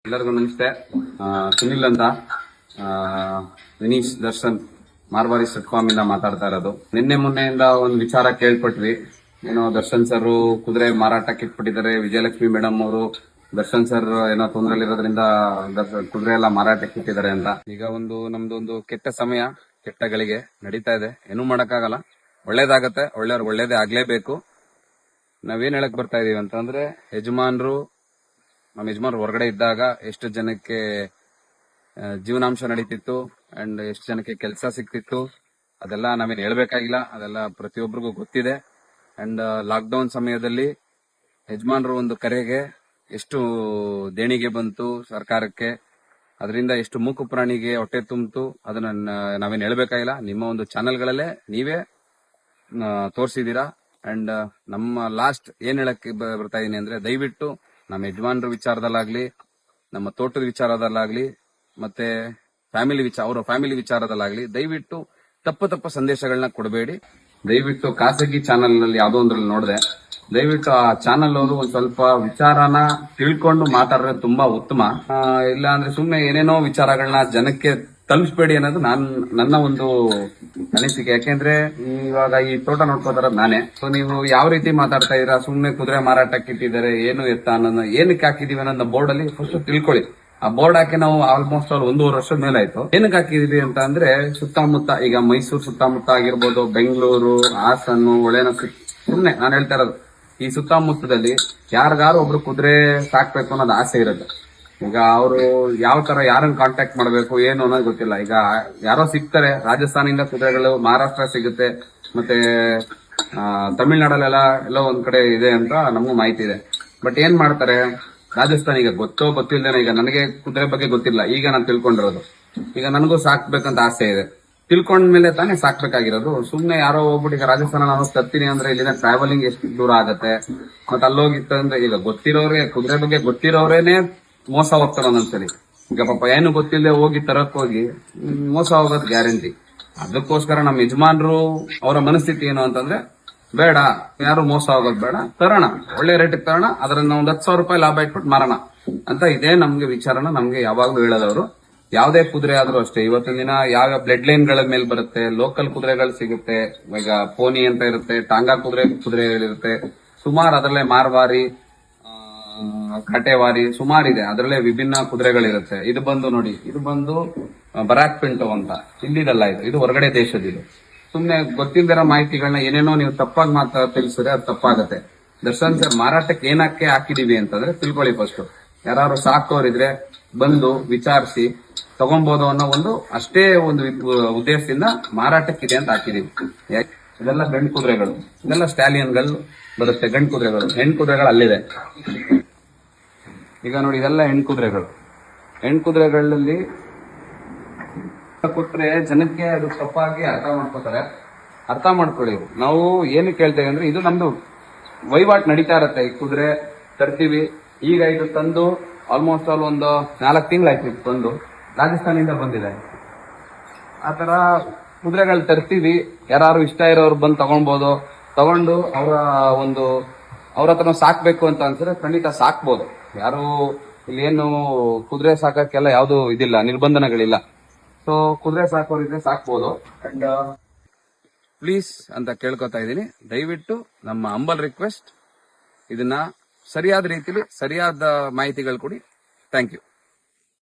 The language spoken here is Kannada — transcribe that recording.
ಎಲ್ಲರಿಗೂ ನಮಸ್ತೆ. ಸುನಿಲ್ ಅಂತ, ವಿನೀಶ್ ದರ್ಶನ್ ಮಾರ್ವಾರಿ ಫಾರ್ಮ್ ಇಂದ ಮಾತಾಡ್ತಾ ಇರೋದು. ನಿನ್ನೆ ಮೊನ್ನೆಯಿಂದ ಒಂದು ವಿಚಾರ ಕೇಳ್ಪಟ್ವಿ. ಏನೋ ದರ್ಶನ್ ಸರ್ ಕುದುರೆ ಮಾರಾಟಕ್ಕೆ ಇಟ್ಬಿಟ್ಟಿದ್ದಾರೆ. ವಿಜಯಲಕ್ಷ್ಮಿ ಮೇಡಮ್ ಅವರು ದರ್ಶನ್ ಸರ್ ಏನೋ ತೊಂದರೆಲಿರೋದ್ರಿಂದ ಕುದುರೆ ಎಲ್ಲ ಮಾರಾಟಕ್ಕೆ ಇಟ್ಟಿದ್ದಾರೆ ಅಂತ. ಈಗ ನಮ್ದೊಂದು ಕೆಟ್ಟ ಸಮಯ, ಕೆಟ್ಟ ಗಳಿಗೆ ನಡೀತಾ ಇದೆ. ಏನೂ ಮಾಡಕ್ಕಾಗಲ್ಲ. ಒಳ್ಳೇದಾಗತ್ತೆ, ಒಳ್ಳೆಯವ್ರು ಒಳ್ಳೇದೇ ಆಗ್ಲೇಬೇಕು. ನಾವೇನ್ ಹೇಳಕ್ ಬರ್ತಾ ಇದೀವಿ ಅಂತಂದ್ರೆ, ನಮ್ಮ ಯಜಮಾನ್ರು ಹೊರಗಡೆ ಇದ್ದಾಗ ಎಷ್ಟು ಜನಕ್ಕೆ ಜೀವನಾಂಶ ನಡೀತಿತ್ತು ಅಂಡ್ ಎಷ್ಟು ಜನಕ್ಕೆ ಕೆಲಸ ಸಿಕ್ತಿತ್ತು ಅದೆಲ್ಲ ನಾವೇನ್ ಹೇಳ್ಬೇಕಾಗಿಲ್ಲ. ಅದೆಲ್ಲ ಪ್ರತಿಯೊಬ್ಬರಿಗೂ ಗೊತ್ತಿದೆ. ಅಂಡ್ ಲಾಕ್ಡೌನ್ ಸಮಯದಲ್ಲಿ ಯಜಮಾನ್ರು ಒಂದು ಕರೆಗೆ ಎಷ್ಟು ದೇಣಿಗೆ ಬಂತು ಸರ್ಕಾರಕ್ಕೆ, ಅದರಿಂದ ಎಷ್ಟು ಮೂಕು ಪ್ರಾಣಿಗೆ ಹೊಟ್ಟೆ ತುಂಬಿತು ಅದನ್ನ ನಾವೇನ್ ಹೇಳ್ಬೇಕಾಗಿಲ್ಲ. ನಿಮ್ಮ ಒಂದು ಚಾನೆಲ್ಗಳಲ್ಲೇ ನೀವೇ ತೋರಿಸಿದೀರಾ. ಅಂಡ್ ನಮ್ಮ ಲಾಸ್ಟ್ ಏನ್ ಹೇಳಕ್ಕೆ ಬರ್ತಾ ಇದೀನಿ ಅಂದ್ರೆ, ದಯವಿಟ್ಟು ನಮ್ಮ ಯಜಮಾನ್ರ ವಿಚಾರದಲ್ಲಾಗ್ಲಿ, ನಮ್ಮ ತೋಟದ ವಿಚಾರದಲ್ಲಾಗ್ಲಿ, ಮತ್ತೆ ಅವರ ಫ್ಯಾಮಿಲಿ ವಿಚಾರದಲ್ಲಾಗ್ಲಿ ದಯವಿಟ್ಟು ತಪ್ಪು ಸಂದೇಶಗಳನ್ನ ಕೊಡಬೇಡಿ. ದಯವಿಟ್ಟು ಖಾಸಗಿ ಚಾನೆಲ್ ನಲ್ಲಿ ಯಾವ್ದೋ ಒಂದ್ರಲ್ಲಿ ನೋಡಿದೆ, ದಯವಿಟ್ಟು ಆ ಚಾನೆಲ್ ಅವರು ಒಂದ್ ಸ್ವಲ್ಪ ವಿಚಾರನ ತಿಳ್ಕೊಂಡು ಮಾತಾಡಿದ್ರೆ ತುಂಬಾ ಉತ್ತಮ. ಇಲ್ಲ ಅಂದ್ರೆ ಸುಮ್ನೆ ಏನೇನೋ ವಿಚಾರಗಳನ್ನ ಜನಕ್ಕೆ ತಲುಪಿಸಬೇಡಿ ಅನ್ನೋದು ನನ್ನ ಒಂದು ಅನಿಸಿಕೆ. ಯಾಕೆಂದ್ರೆ ಇವಾಗ ಈ ತೋಟ ನೋಡ್ಕೋತಾರ ನಾನೇ. ಸೊ ನೀವು ಯಾವ ರೀತಿ ಮಾತಾಡ್ತಾ ಇದೀರಾ, ಸುಮ್ನೆ ಕುದುರೆ ಮಾರಾಟಕ್ಕೆ ಇಟ್ಟಿದ್ದಾರೆ, ಏನು ಎತ್ತ ಅನ್ನೋದು, ಏನಕ್ಕೆ ಹಾಕಿದೀವಿ ಅನ್ನೋದು ಬೋರ್ಡ್ ಅಲ್ಲಿ ಫಸ್ಟ್ ತಿಳ್ಕೊಳ್ಳಿ. ಆ ಬೋರ್ಡ್ ಹಾಕಿ ನಾವು ಆಲ್ಮೋಸ್ಟ್ 1.5 ವರ್ಷದ ಮೇಲೆ ಆಯ್ತು. ಏನಕ್ಕೆ ಹಾಕಿದೀವಿ ಅಂತ ಅಂದ್ರೆ, ಸುತ್ತಮುತ್ತ ಈಗ ಮೈಸೂರು ಸುತ್ತಮುತ್ತ ಆಗಿರ್ಬೋದು, ಬೆಂಗಳೂರು, ಹಾಸನ್ನು, ಸುಮ್ನೆ ನಾನು ಹೇಳ್ತಾ ಇರೋದು, ಈ ಸುತ್ತಮುತ್ತದಲ್ಲಿ ಯಾರಿಗಾರು ಒಬ್ರು ಕುದುರೆ ಸಾಕ್ಬೇಕು ಅನ್ನೋದು ಆಸೆ ಇರುತ್ತೆ. ಈಗ ಅವರು ಯಾವ ತರ ಯಾರನ್ನ ಕಾಂಟ್ಯಾಕ್ಟ್ ಮಾಡಬೇಕು ಏನು ಅನ್ನೋದು ಗೊತ್ತಿಲ್ಲ. ಈಗ ಯಾರೋ ಸಿಗ್ತಾರೆ, ರಾಜಸ್ಥಾನಿಂದ ಕುದುರೆಗಳು, ಮಹಾರಾಷ್ಟ್ರ ಸಿಗುತ್ತೆ, ಮತ್ತೆ ತಮಿಳ್ನಾಡಲ್ಲೆಲ್ಲ ಎಲ್ಲೋ ಒಂದ್ ಕಡೆ ಇದೆ ಅಂತ ನಮಗೂ ಮಾಹಿತಿ ಇದೆ. ಬಟ್ ಏನ್ ಮಾಡ್ತಾರೆ, ರಾಜಸ್ಥಾನ ಈಗ ಗೊತ್ತಿಲ್ಲದೇನೆ, ಈಗ ನನಗೆ ಕುದುರೆ ಬಗ್ಗೆ ಗೊತ್ತಿಲ್ಲ, ಈಗ ನಾನು ತಿಳ್ಕೊಂಡಿರೋದು. ಈಗ ನನಗೂ ಸಾಕ್ಬೇಕಂತ ಆಸೆ ಇದೆ, ತಿಳ್ಕೊಂಡ್ಮೇಲೆ ತಾನೇ ಸಾಕ್ಬೇಕಾಗಿರೋದು. ಸುಮ್ನೆ ಯಾರೋ ಹೋಗ್ಬಿಟ್ಟು ಈಗ ರಾಜಸ್ಥಾನ ನಾನು ತರ್ತೀನಿ ಅಂದ್ರೆ ಇಲ್ಲಿನ ಟ್ರಾವೆಲಿಂಗ್ ಎಷ್ಟು ದೂರ ಆಗತ್ತೆ. ಮತ್ತೆ ಅಲ್ಲೋಗಿತ್ತಂದ್ರೆ ಈಗ ಗೊತ್ತಿರೋರೇ, ಕುದುರೆ ಬಗ್ಗೆ ಗೊತ್ತಿರೋರೇನೆ ಮೋಸ ಹೋಗ್ತಾರ ಒಂದೊಂದ್ಸರಿ. ಈಗ ಪಾಪ ಏನು ಗೊತ್ತಿಲ್ಲದೆ ಹೋಗಿ ತರಕ್ ಹೋಗಿ ಮೋಸ ಹೋಗೋದು ಗ್ಯಾರಂಟಿ. ಅದಕ್ಕೋಸ್ಕರ ನಮ್ಮ ಯಜಮಾನ್ರು ಅವರ ಮನಸ್ಥಿತಿ ಏನು ಅಂತಂದ್ರೆ, ಬೇಡ ಯಾರು ಮೋಸ ಹೋಗೋದು ಬೇಡ, ತರೋಣ, ಒಳ್ಳೆ ರೇಟಿಗೆ ತರೋಣ, ಅದರಿಂದ ಒಂದ್ 10,000 ರೂಪಾಯಿ ಲಾಭ ಇಟ್ಬಿಟ್ಟು ಮಾರೋಣ ಅಂತ ಇದೇ ನಮ್ಗೆ ವಿಚಾರನ ನಮ್ಗೆ ಯಾವಾಗ್ಲೂ ಹೇಳೋದವ್ರು. ಯಾವ್ದೇ ಕುದುರೆ ಆದ್ರೂ ಅಷ್ಟೇ, ಇವತ್ತಿನ ದಿನ ಯಾವ ಬ್ಲಡ್ ಲೈನ್ ಗಳ ಮೇಲೆ ಬರುತ್ತೆ, ಲೋಕಲ್ ಕುದುರೆಗಳು ಸಿಗುತ್ತೆ. ಈಗ ಪೋನಿ ಅಂತ ಇರುತ್ತೆ, ಟಾಂಗಾ ಕುದುರೆಗಳಿರುತ್ತೆ ಸುಮಾರು. ಅದರಲ್ಲೇ ಮಾರ್ವಾರಿ, ಕಾಟೆವಾರಿ ಸುಮಾರಿದೆ. ಅದರಲ್ಲೇ ವಿಭಿನ್ನ ಕುದುರೆಗಳಿರುತ್ತೆ. ಇದು ಬಂದು ನೋಡಿ, ಇದು ಬಂದು ಬರಾಕ್ ಪಿಂಟೋ ಅಂತ, ಇಲ್ಲಿದಲ್ಲ, ಇದು ಹೊರಗಡೆ ದೇಶದಿದು. ಸುಮ್ನೆ ಗೊತ್ತಿಲ್ದಿರೋ ಮಾಹಿತಿಗಳನ್ನ ಏನೇನೋ ನೀವು ತಪ್ಪಾಗಿ ತಿಳಿಸಿದ್ರೆ ಅದು ತಪ್ಪಾಗತ್ತೆ. ದರ್ಶನ್ ಸರ್ ಮಾರಾಟಕ್ಕೆ ಏನಕ್ಕೆ ಹಾಕಿದೀವಿ ಅಂತಂದ್ರೆ ತಿಳ್ಕೊಳ್ಳಿ. ಫಸ್ಟ್ ಯಾರು ಸಾಕೋರಿದ್ರೆ ಬಂದು ವಿಚಾರಿಸಿ ತಗೊಬಹುದು ಅನ್ನೋ ಅಷ್ಟೇ ಒಂದು ಉದ್ದೇಶದಿಂದ ಮಾರಾಟಕ್ಕಿದೆ ಅಂತ ಹಾಕಿದೀವಿ. ಇದೆಲ್ಲ ಗಂಡು ಕುದುರೆಗಳು, ಇದೆಲ್ಲ ಸ್ಟಾಲಿಯನ್ಗಳು ಬರುತ್ತೆ, ಗಂಡು ಕುದುರೆಗಳು. ಹೆಣ್ಣು ಕುದುರೆಗಳು ಅಲ್ಲಿದೆ. ಈಗ ನೋಡಿ, ಇದೆಲ್ಲ ಹೆಣ್ಣು ಕುದುರೆಗಳು. ಹೆಣ್ಣು ಕುದುರೆಗಳಲ್ಲಿ ಕೊಟ್ರೆ ಜನಕ್ಕೆ ಅದು ತಪ್ಪಾಗಿ ಅರ್ಥ ಮಾಡ್ಕೊಳ್ಳಿ. ನಾವು ಏನು ಕೇಳ್ತೇವೆ ಅಂದ್ರೆ, ಇದು ನಮ್ದು ವಹಿವಾಟು ನಡೀತಾ ಇರತ್ತೆ. ಈ ಕುದುರೆ ತರ್ತೀವಿ. ಈಗ ಇದು ತಂದು ಆಲ್ಮೋಸ್ಟ್ ಒಂದು 4 ತಿಂಗಳಾಯ್ತು. ಇದು ತಂದು ರಾಜಸ್ಥಾನಿಂದ ಬಂದಿದೆ. ಆತರ ಕುದುರೆಗಳು ತರ್ತೀವಿ. ಯಾರು ಇಷ್ಟ ಇರೋರು ಬಂದು ತಗೊಂಡು ಅವ್ರ ಹತ್ರ ಸಾಕ್ಬೇಕು ಅಂತ ಅನ್ಸಿದ್ರೆ ಖಂಡಿತ ಸಾಕ್ಬೋದು. ಯಾರು ಇಲ್ಲಿ ಏನು ಕುದುರೆ ಸಾಕಕ್ಕೆಲ್ಲ ಯಾವ್ದು ಇದಿಲ್ಲ, ನಿರ್ಬಂಧನಗಳಿಲ್ಲ. ಸೊ ಕುದುರೆ ಸಾಕೋರಿದ್ರೆ ಸಾಕ್ಬೋದು. ಅಂಡ್ ಪ್ಲೀಸ್ ಅಂತ ಕೇಳ್ಕೊತಾ ಇದೀನಿ, ದಯವಿಟ್ಟು ನಮ್ಮ ಹಂಬಲ್ ರಿಕ್ವೆಸ್ಟ್, ಇದನ್ನ ಸರಿಯಾದ ರೀತಿಲಿ ಸರಿಯಾದ ಮಾಹಿತಿಗಳು ಕೊಡಿ. Thank you.